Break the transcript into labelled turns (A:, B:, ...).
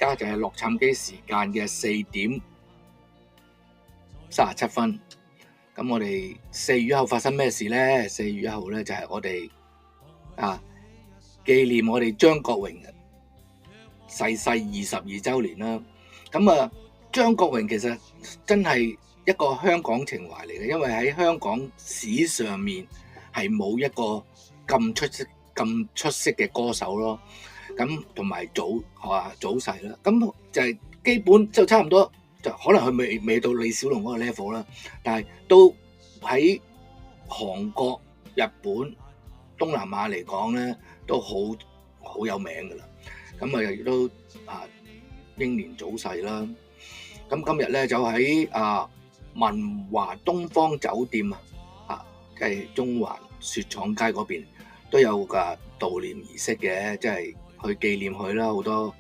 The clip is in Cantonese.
A: 家就係洛杉磯時間嘅4:37。咁我哋4月1號發生咩事呢？4月1號咧就係我哋紀念我哋張國榮逝世22週年啦。咁張國榮其實真係一個香港情懷嚟嘅，因為喺香港史上面係冇一個咁出色嘅歌手咯。咁同埋早逝啦，咁就係基本就差唔多，就可能佢未到李小龍嗰個 level 啦，但係都喺韓國、日本、東南亞嚟講咧，都好有名噶啦。咁亦都英年早逝啦。咁今日咧就喺文華東方酒店即係中環雪廠街嗰邊都有個悼念儀式嘅，即係去紀念佢啦。好多